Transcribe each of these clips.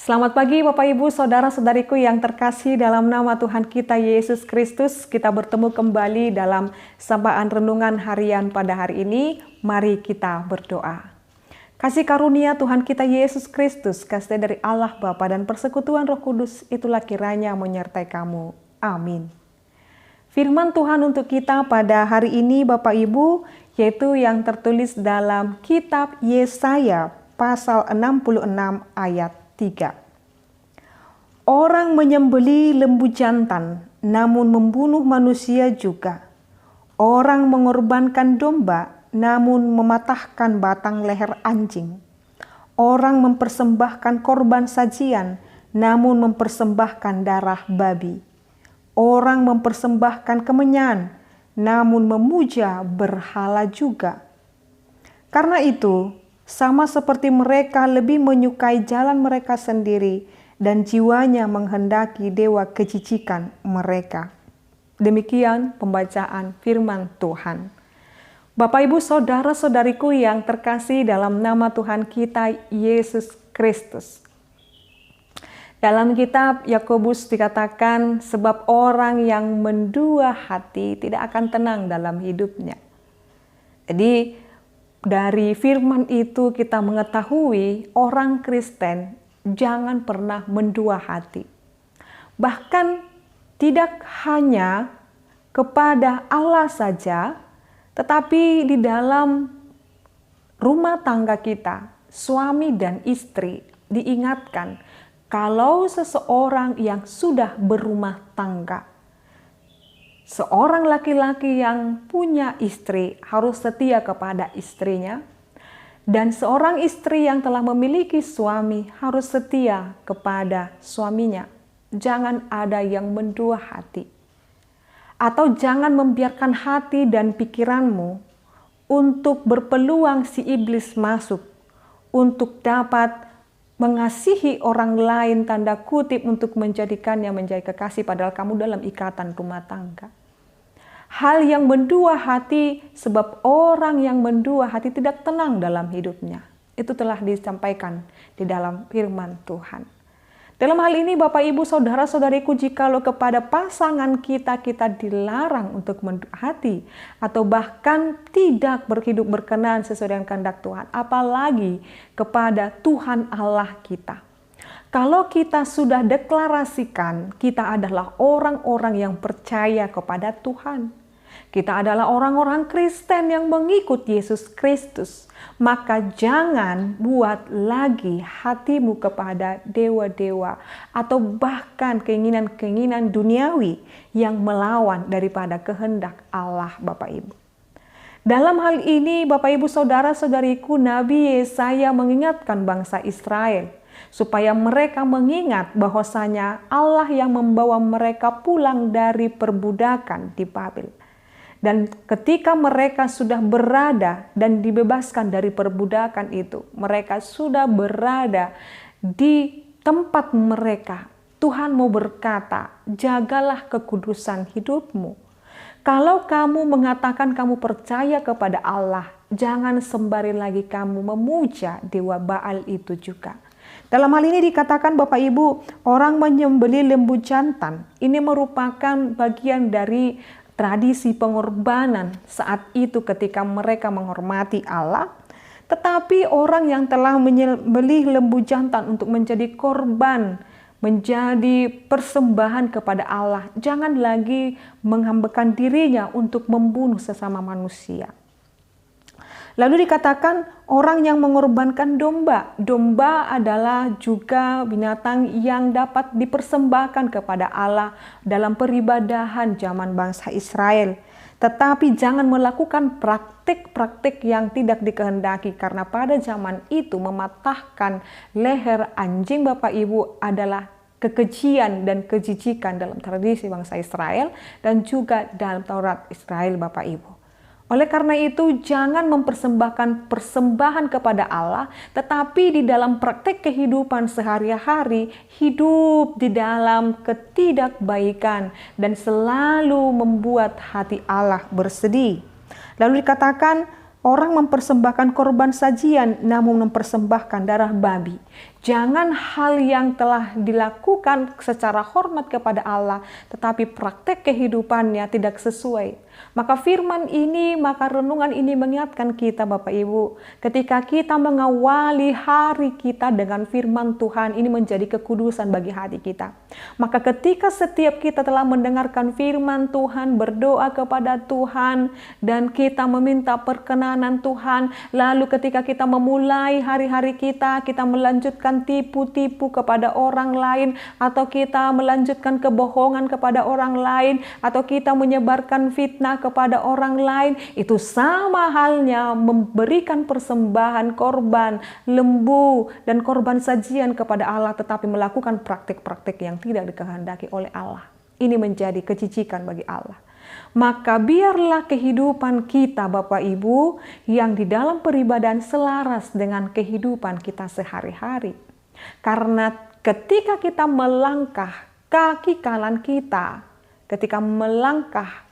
Selamat pagi Bapak Ibu, Saudara-saudariku yang terkasih dalam nama Tuhan kita Yesus Kristus. Kita bertemu kembali dalam sapaan renungan harian pada hari ini. Mari kita berdoa. Kasih karunia Tuhan kita Yesus Kristus, kasih dari Allah Bapa dan persekutuan Roh Kudus, itulah kiranya menyertai kamu. Amin. Firman Tuhan untuk kita pada hari ini Bapak Ibu, yaitu yang tertulis dalam kitab Yesaya pasal 66 ayat 3. Orang menyembelih lembu jantan, namun membunuh manusia juga. Orang mengorbankan domba, namun mematahkan batang leher anjing. Orang mempersembahkan korban sajian, namun mempersembahkan darah babi. Orang mempersembahkan kemenyan, namun memuja berhala juga. Karena itu, sama seperti mereka lebih menyukai jalan mereka sendiri dan jiwanya menghendaki dewa kejijikan mereka. Demikian pembacaan firman Tuhan. Bapak Ibu Saudara-saudariku yang terkasih dalam nama Tuhan kita Yesus Kristus. Dalam kitab Yakobus dikatakan sebab orang yang mendua hati tidak akan tenang dalam hidupnya. Jadi dari firman itu kita mengetahui orang Kristen jangan pernah mendua hati. Bahkan tidak hanya kepada Allah saja, tetapi di dalam rumah tangga kita, suami dan istri diingatkan kalau seseorang yang sudah berumah tangga, seorang laki-laki yang punya istri harus setia kepada istrinya, dan seorang istri yang telah memiliki suami harus setia kepada suaminya. Jangan ada yang mendua hati, atau jangan membiarkan hati dan pikiranmu untuk berpeluang si iblis masuk, untuk dapat mengasihi orang lain tanda kutip untuk menjadikannya menjadi kekasih padahal kamu dalam ikatan rumah tangga. Hal yang mendua hati, sebab orang yang mendua hati tidak tenang dalam hidupnya. Itu telah disampaikan di dalam firman Tuhan. Dalam hal ini Bapak Ibu Saudara-saudariku, jikalau kepada pasangan kita dilarang untuk mendua hati atau bahkan tidak berhidup berkenan sesuai dengan kehendak Tuhan, apalagi kepada Tuhan Allah kita. Kalau kita sudah deklarasikan kita adalah orang-orang yang percaya kepada Tuhan, kita adalah orang-orang Kristen yang mengikut Yesus Kristus, maka jangan buat lagi hatimu kepada dewa-dewa atau bahkan keinginan-keinginan duniawi yang melawan daripada kehendak Allah Bapak Ibu. Dalam hal ini Bapak Ibu Saudara-saudariku, Nabi Yesaya mengingatkan bangsa Israel supaya mereka mengingat bahwasanya Allah yang membawa mereka pulang dari perbudakan di Babel. Dan ketika mereka sudah berada dan dibebaskan dari perbudakan itu, mereka sudah berada di tempat mereka. Tuhan mau berkata, jagalah kekudusan hidupmu. Kalau kamu mengatakan kamu percaya kepada Allah, jangan sembari lagi kamu memuja dewa Baal itu juga. Dalam hal ini dikatakan Bapak Ibu, orang menyembelih lembu jantan. Ini merupakan bagian dari tradisi pengorbanan saat itu ketika mereka menghormati Allah. Tetapi orang yang telah menyembelih lembu jantan untuk menjadi korban, menjadi persembahan kepada Allah, jangan lagi menghambakan dirinya untuk membunuh sesama manusia. Lalu dikatakan orang yang mengorbankan domba. Domba adalah juga binatang yang dapat dipersembahkan kepada Allah dalam peribadahan zaman bangsa Israel. Tetapi jangan melakukan praktik-praktik yang tidak dikehendaki, karena pada zaman itu mematahkan leher anjing Bapak Ibu adalah kekejian dan kejijikan dalam tradisi bangsa Israel dan juga dalam Taurat Israel Bapak Ibu. Oleh karena itu, jangan mempersembahkan persembahan kepada Allah, tetapi di dalam praktek kehidupan sehari-hari, hidup di dalam ketidakbaikan dan selalu membuat hati Allah bersedih. Lalu dikatakan, orang mempersembahkan korban sajian namun mempersembahkan darah babi. Jangan hal yang telah dilakukan secara hormat kepada Allah, tetapi praktek kehidupannya tidak sesuai. Maka firman ini, maka renungan ini mengingatkan kita Bapak Ibu, ketika kita mengawali hari kita dengan firman Tuhan, ini menjadi kekudusan bagi hati kita. Maka ketika setiap kita telah mendengarkan firman Tuhan, berdoa kepada Tuhan, dan kita meminta perkenanan Tuhan, lalu ketika kita memulai hari-hari kita melanjutkan tipu-tipu kepada orang lain, atau kita melanjutkan kebohongan kepada orang lain, atau kita menyebarkan fitnah kepada orang lain, itu sama halnya memberikan persembahan korban lembu dan korban sajian kepada Allah, tetapi melakukan praktik-praktik yang tidak dikehendaki oleh Allah. Ini menjadi kejijikan bagi Allah. Maka biarlah kehidupan kita Bapak Ibu yang di dalam peribadahan selaras dengan kehidupan kita sehari-hari. Karena ketika kita melangkah, kaki kanan kita ketika melangkah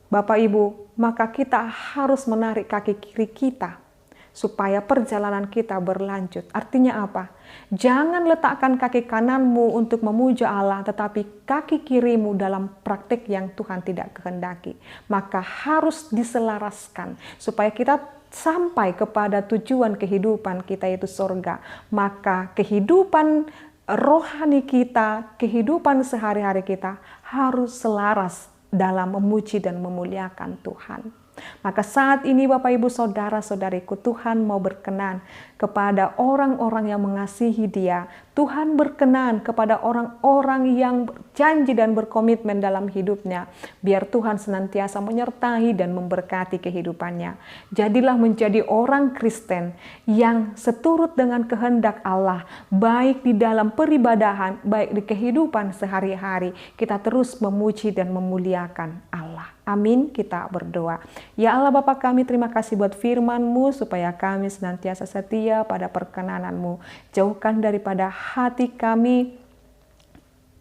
Bapak Ibu, maka kita harus menarik kaki kiri kita supaya perjalanan kita berlanjut. Artinya apa? Jangan letakkan kaki kananmu untuk memuja Allah, tetapi kaki kirimu dalam praktik yang Tuhan tidak kehendaki. Maka harus diselaraskan supaya kita sampai kepada tujuan kehidupan kita, yaitu surga. Maka kehidupan rohani kita, kehidupan sehari-hari kita harus selaras dalam memuji dan memuliakan Tuhan. Maka saat ini Bapak Ibu Saudara-saudariku, Tuhan mau berkenan kepada orang-orang yang mengasihi Dia. Tuhan berkenan kepada orang-orang yang berjanji dan berkomitmen dalam hidupnya. Biar Tuhan senantiasa menyertai dan memberkati kehidupannya. Jadilah menjadi orang Kristen yang seturut dengan kehendak Allah, baik di dalam peribadahan, baik di kehidupan sehari-hari. Kita terus memuji dan memuliakan Allah. Amin, kita berdoa. Ya Allah Bapa kami, terima kasih buat firman-Mu supaya kami senantiasa setia pada perkenanan-Mu. Jauhkan daripada hati kami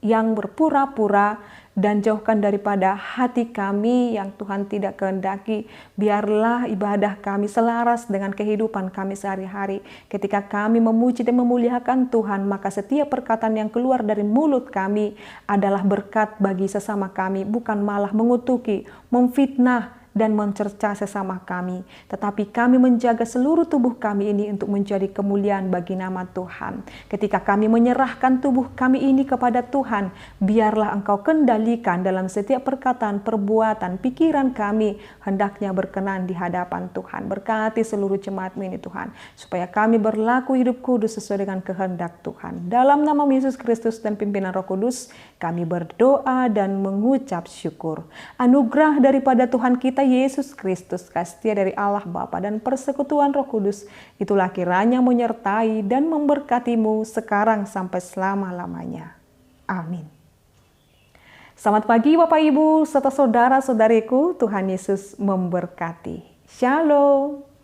yang berpura-pura dan jauhkan daripada hati kami yang Tuhan tidak kehendaki. Biarlah ibadah kami selaras dengan kehidupan kami sehari-hari. Ketika kami memuji dan memuliakan Tuhan, maka setiap perkataan yang keluar dari mulut kami adalah berkat bagi sesama kami, bukan malah mengutuki, memfitnah, dan mencerca sesama kami. Tetapi kami menjaga seluruh tubuh kami ini untuk menjadi kemuliaan bagi nama Tuhan. Ketika kami menyerahkan tubuh kami ini kepada Tuhan, biarlah Engkau kendalikan dalam setiap perkataan, perbuatan, pikiran kami, hendaknya berkenan di hadapan Tuhan. Berkati seluruh jemaat-Mu ini Tuhan, supaya kami berlaku hidup kudus sesuai dengan kehendak Tuhan. Dalam nama Yesus Kristus dan pimpinan Roh Kudus, kami berdoa dan mengucap syukur. Anugerah daripada Tuhan kita Yesus Kristus, kasih dari Allah Bapa dan persekutuan Roh Kudus, itulah kiranya menyertai dan memberkatimu sekarang sampai selama-lamanya. Amin. Selamat pagi Bapak Ibu serta saudara-saudariku, Tuhan Yesus memberkati. Shalom.